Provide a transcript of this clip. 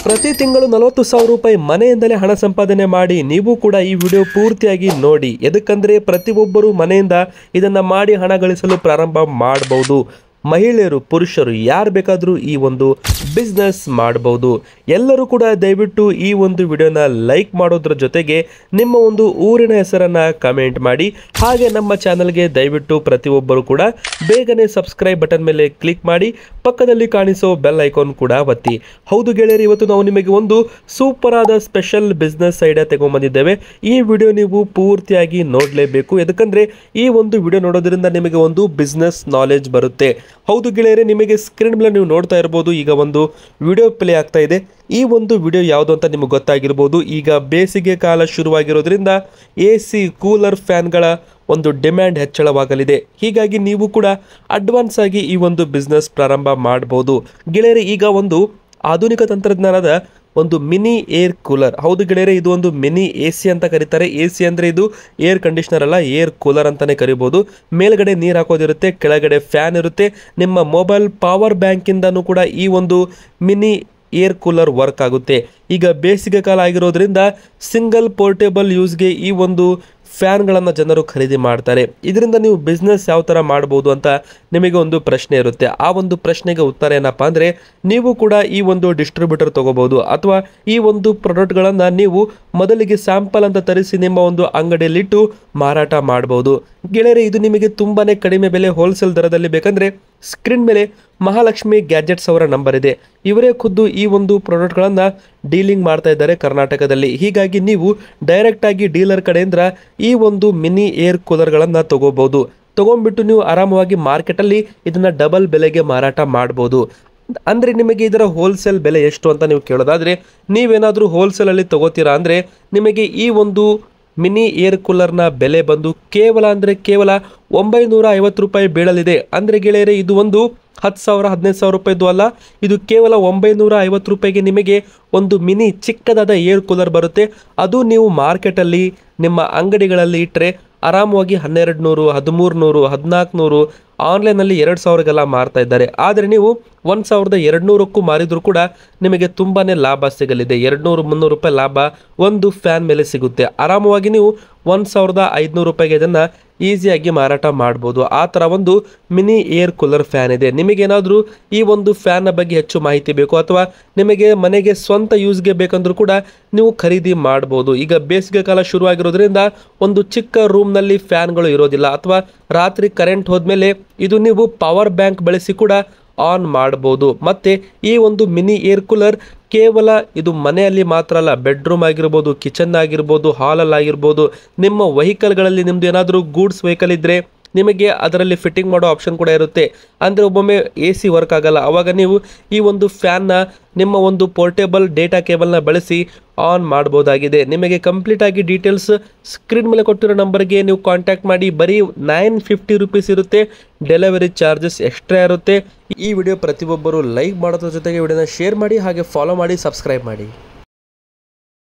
ಪ್ರತಿ ತಿಂಗಳು 40,000 ರೂಪಾಯಿ ಮನೆಯಿಂದಲೇ ಹಣ ಸಂಪಾದನೆ ಮಾಡಿ ನೀವು ಕೂಡ ಈ ವಿಡಿಯೋ ಪೂರ್ತಿಯಾಗಿ ನೋಡಿ. ಎದಕ್ಕಂದ್ರೆ ಪ್ರತಿಯೊಬ್ಬರು ಮನೆಯಿಂದ ಇದನ್ನ ಮಾಡಿ ಹಣ ಗಳಿಸಲು ಪ್ರಾರಂಭ ಮಾಡಬಹುದು. ಮಹಿಳೆಯರು ಪುರುಷರು ಯಾರು ಬೇಕಾದರೂ ಈ ಒಂದು ಬಿಸ್ನೆಸ್ ಮಾಡಬಹುದು. ಎಲ್ಲರೂ ಕೂಡ ದಯವಿಟ್ಟು ಈ ಒಂದು ವಿಡಿಯೋನ ಲೈಕ್ ಮಾಡೋದ್ರ ಜೊತೆಗೆ ನಿಮ್ಮ ಒಂದು ಊರಿನ ಹೆಸರನ್ನ ಕಮೆಂಟ್ ಮಾಡಿ. ಹಾಗೆ ನಮ್ಮ ಚಾನಲ್ಗೆ ದಯವಿಟ್ಟು ಪ್ರತಿಯೊಬ್ಬರು ಕೂಡ ಬೇಗನೆ ಸಬ್ಸ್ಕ್ರೈಬ್ ಬಟನ್ ಮೇಲೆ ಕ್ಲಿಕ್ ಮಾಡಿ, ಪಕ್ಕದಲ್ಲಿ ಕಾಣಿಸೋ ಬೆಲ್ ಐಕಾನ್ ಕೂಡ ಒತ್ತಿ. ಹೌದು ಗೆಳೆಯರು, ಇವತ್ತು ನಾವು ನಿಮಗೆ ಒಂದು ಸೂಪರ್ ಆದ ಸ್ಪೆಷಲ್ ಬಿಸ್ನೆಸ್ ಐಡಿಯಾ ತಗೊಂಡ್ಬಂದಿದ್ದೇವೆ. ಈ ವಿಡಿಯೋ ನೀವು ಪೂರ್ತಿಯಾಗಿ ನೋಡಲೇಬೇಕು. ಯಾಕಂದ್ರೆ ಈ ಒಂದು ವಿಡಿಯೋ ನೋಡೋದ್ರಿಂದ ನಿಮಗೆ ಒಂದು ಬಿಸ್ನೆಸ್ ನಾಲೆಜ್ ಬರುತ್ತೆ. ಹೌದು ಗೆಳೆಯರೆ, ನಿಮಗೆ ಸ್ಕ್ರೀನ್ ಮೇಲೆ ನೀವು ನೋಡ್ತಾ ಇರಬಹುದು, ಈಗ ಒಂದು ವಿಡಿಯೋ ಪ್ಲೇ ಆಗ್ತಾ ಇದೆ. ಈ ಒಂದು ವಿಡಿಯೋ ಯಾವುದು ಅಂತ ನಿಮಗೆ ಗೊತ್ತಾಗಿರ್ಬೋದು. ಈಗ ಬೇಸಿಗೆ ಕಾಲ ಶುರುವಾಗಿರೋದ್ರಿಂದ AC ಕೂಲರ್ ಫ್ಯಾನ್ಗಳ ಒಂದು ಡಿಮ್ಯಾಂಡ್ ಹೆಚ್ಚಳವಾಗಲಿದೆ. ಹೀಗಾಗಿ ನೀವು ಕೂಡ ಅಡ್ವಾನ್ಸ್ ಆಗಿ ಈ ಒಂದು ಬಿಸ್ನೆಸ್ ಪ್ರಾರಂಭ ಮಾಡಬಹುದು. ಗೆಳೆಯರೆ, ಈಗ ಒಂದು ಆಧುನಿಕ ತಂತ್ರಜ್ಞಾನದ ಒಂದು ಮಿನಿ ಏರ್ ಕೂಲರ್. ಹೌದು ಗೆಳೆಯರೆ, ಇದು ಒಂದು ಮಿನಿ AC ಅಂತ ಕರೀತಾರೆ. AC ಅಂದರೆ ಇದು ಏರ್ ಕಂಡೀಷನರ್ ಅಲ್ಲ, ಏರ್ ಕೂಲರ್ ಅಂತಾನೆ ಕರಿಬಹುದು. ಮೇಲ್ಗಡೆ ನೀರು ಹಾಕೋದಿರುತ್ತೆ, ಕೆಳಗಡೆ ಫ್ಯಾನ್ ಇರುತ್ತೆ. ನಿಮ್ಮ ಮೊಬೈಲ್ ಪವರ್ ಬ್ಯಾಂಕಿಂದನೂ ಕೂಡ ಈ ಒಂದು ಮಿನಿ ಏರ್ ಕೂಲರ್ ವರ್ಕ್ ಆಗುತ್ತೆ. ಈಗ ಬೇಸಿಗೆ ಕಾಲ ಆಗಿರೋದ್ರಿಂದ ಸಿಂಗಲ್ ಪೋರ್ಟೇಬಲ್ ಯೂಸ್ಗೆ ಈ ಒಂದು ಫ್ಯಾನ್ಗಳನ್ನು ಜನರು ಖರೀದಿ ಮಾಡ್ತಾರೆ. ಇದರಿಂದ ನೀವು ಬಿಸ್ನೆಸ್ ಯಾವ ಥರ ಮಾಡ್ಬೋದು ಅಂತ ನಿಮಗೆ ಒಂದು ಪ್ರಶ್ನೆ ಇರುತ್ತೆ. ಆ ಒಂದು ಪ್ರಶ್ನೆಗೆ ಉತ್ತರ ಏನಪ್ಪ ಅಂದರೆ, ನೀವು ಕೂಡ ಈ ಒಂದು ಡಿಸ್ಟ್ರಿಬ್ಯೂಟರ್ ತಗೋಬಹುದು, ಅಥವಾ ಈ ಒಂದು ಪ್ರಾಡಕ್ಟ್ಗಳನ್ನು ನೀವು ಮೊದಲಿಗೆ ಸ್ಯಾಂಪಲ್ ಅಂತ ತರಿಸಿ ನಿಮ್ಮ ಒಂದು ಅಂಗಡಿಯಲ್ಲಿಟ್ಟು ಮಾರಾಟ ಮಾಡಬಹುದು. ಗೆಳೆಯರೆ, ಇದು ನಿಮಗೆ ತುಂಬಾನೇ ಕಡಿಮೆ ಬೆಲೆ ಹೋಲ್ಸೇಲ್ ದರದಲ್ಲಿ ಬೇಕಂದ್ರೆ ಸ್ಕ್ರೀನ್ ಮೇಲೆ ಮಹಾಲಕ್ಷ್ಮಿ ಗ್ಯಾಜೆಟ್ಸ್ ಅವರ ನಂಬರ್ ಇದೆ. ಇವರೇ ಖುದ್ದು ಈ ಒಂದು ಪ್ರಾಡಕ್ಟ್ಗಳನ್ನು ಡೀಲಿಂಗ್ ಮಾಡ್ತಾ ಇದ್ದಾರೆ ಕರ್ನಾಟಕದಲ್ಲಿ. ಹೀಗಾಗಿ ನೀವು ಡೈರೆಕ್ಟ್ ಆಗಿ ಡೀಲರ್ ಕಡೆಯಿಂದ ಈ ಒಂದು ಮಿನಿ ಏರ್ ಕೂಲರ್ಗಳನ್ನು ತಗೋಬಹುದು. ತಗೊಂಡ್ಬಿಟ್ಟು ನೀವು ಆರಾಮವಾಗಿ ಮಾರ್ಕೆಟಲ್ಲಿ ಇದನ್ನ ಡಬಲ್ ಬೆಲೆಗೆ ಮಾರಾಟ ಮಾಡ್ಬೋದು. ಅಂದರೆ ನಿಮಗೆ ಇದರ ಹೋಲ್ಸೇಲ್ ಬೆಲೆ ಎಷ್ಟು ಅಂತ ನೀವು ಕೇಳೋದಾದರೆ, ನೀವೇನಾದರೂ ಹೋಲ್ಸೇಲಲ್ಲಿ ತಗೋತೀರಾ ಅಂದರೆ ನಿಮಗೆ ಈ ಒಂದು ಮಿನಿ ಏರ್ ಕೂಲರ್ನ ಬೆಲೆ ಬಂದು ಕೇವಲ 950 ರೂಪಾಯಿ ಬೀಳಲಿದೆ. ಅಂದರೆ ಗೆಳೆಯರೆ, ಇದು ಒಂದು 10,000 15,000 ರೂಪಾಯಿದು ಅಲ್ಲ, ಇದು ಕೇವಲ 950 ರೂಪಾಯಿಗೆ ನಿಮಗೆ ಒಂದು ಮಿನಿ ಚಿಕ್ಕದಾದ ಏರ್ ಕೂಲರ್ ಬರುತ್ತೆ. ಅದು ನೀವು ಮಾರ್ಕೆಟಲ್ಲಿ ನಿಮ್ಮ ಅಂಗಡಿಗಳಲ್ಲಿ ಇಟ್ಟರೆ ಆರಾಮವಾಗಿ 1200 1300 1400 ಆನ್ಲೈನಲ್ಲಿ 2000ಗೆಲ್ಲ ಮಾರ್ತಾ ಇದ್ದಾರೆ. ಆದರೆ ನೀವು 1200ಕ್ಕೂ ಮಾರಿದರೂ ಕೂಡ ನಿಮಗೆ ತುಂಬಾ ಲಾಭ ಸಿಗಲಿದೆ. 200-300 ರೂಪಾಯಿ ಲಾಭ ಒಂದು ಫ್ಯಾನ್ ಮೇಲೆ ಸಿಗುತ್ತೆ. ಆರಾಮವಾಗಿ ನೀವು 1500 ರೂಪಾಯಿಗೆ ಇದನ್ನು ಈಸಿಯಾಗಿ ಮಾರಾಟ ಮಾಡ್ಬೋದು. ಆ ಥರ ಒಂದು ಮಿನಿ ಏರ್ ಕೂಲರ್ ಫ್ಯಾನ್ ಇದೆ. ನಿಮಗೇನಾದರೂ ಈ ಒಂದು ಫ್ಯಾನ್ನ ಬಗ್ಗೆ ಹೆಚ್ಚು ಮಾಹಿತಿ ಬೇಕು, ಅಥವಾ ನಿಮಗೆ ಮನೆಗೆ ಸ್ವಂತ ಯೂಸ್ಗೆ ಬೇಕಂದ್ರೂ ಕೂಡ ನೀವು ಖರೀದಿ ಮಾಡ್ಬೋದು. ಈಗ ಬೇಸಿಗೆ ಕಾಲ ಶುರುವಾಗಿರೋದ್ರಿಂದ ಒಂದು ಚಿಕ್ಕ ರೂಮ್ನಲ್ಲಿ ಫ್ಯಾನ್ಗಳು ಇರೋದಿಲ್ಲ, ಅಥವಾ ರಾತ್ರಿ ಕರೆಂಟ್ ಹೋದ್ಮೇಲೆ ಇದು ನೀವು ಪವರ್ ಬ್ಯಾಂಕ್ ಬಳಸಿ ಕೂಡ ಆನ್ ಮಾಡ್ಬೋದು. ಮತ್ತೆ ಈ ಒಂದು ಮಿನಿ ಏರ್ ಕೂಲರ್ ಕೇವಲ ಇದು ಮನೆಯಲ್ಲಿ ಮಾತ್ರ ಅಲ್ಲ, ಬೆಡ್ರೂಮ್ ಆಗಿರ್ಬೋದು, ಕಿಚನ್ ಆಗಿರ್ಬೋದು, ಹಾಲಲ್ಲಿ ಆಗಿರ್ಬೋದು, ನಿಮ್ಮ ವೆಹಿಕಲ್ಗಳಲ್ಲಿ ನಿಮ್ಮದು ಏನಾದರೂ ಗೂಡ್ಸ್ ವೆಹಿಕಲ್ ಇದ್ದರೆ ನಿಮಗೆ ಅದರಲ್ಲಿ ಫಿಟ್ಟಿಂಗ್ ಮಾಡೋ ಆಪ್ಷನ್ ಕೂಡ ಇರುತ್ತೆ. ಅಂದರೆ ಒಮ್ಮೊಮ್ಮೆ AC ವರ್ಕ್ ಆಗಲ್ಲ, ಆವಾಗ ನೀವು ಈ ಒಂದು ಫ್ಯಾನ್ನ ನಿಮ್ಮ ಒಂದು ಪೋರ್ಟೇಬಲ್ ಡೇಟಾ ಕೇಬಲ್ನ ಬಳಸಿ ಆನ್ ಮಾಡ್ಬೋದಾಗಿದೆ. ನಿಮಗೆ ಕಂಪ್ಲೀಟ್ ಆಗಿ ಡೀಟೇಲ್ಸ್ ಸ್ಕ್ರೀನ್ ಮೇಲೆ ಕೊಟ್ಟಿರೋ ನಂಬರ್ಗೆ ನೀವು ಕಾಂಟ್ಯಾಕ್ಟ್ ಮಾಡಿ. ಬರೀ 950 ರೂಪೀಸ್ ಇರುತ್ತೆ, ಡೆಲಿವರಿ ಚಾರ್ಜಸ್ ಎಕ್ಸ್ಟ್ರಾ ಇರುತ್ತೆ. ಈ ವಿಡಿಯೋ ಪ್ರತಿಯೊಬ್ಬರು ಲೈಕ್ ಮಾಡೋದ್ರ ಜೊತೆಗೆ ವಿಡಿಯೋನ ಶೇರ್ ಮಾಡಿ, ಹಾಗೆ ಫಾಲೋ ಮಾಡಿ, ಸಬ್ಸ್ಕ್ರೈಬ್ ಮಾಡಿ.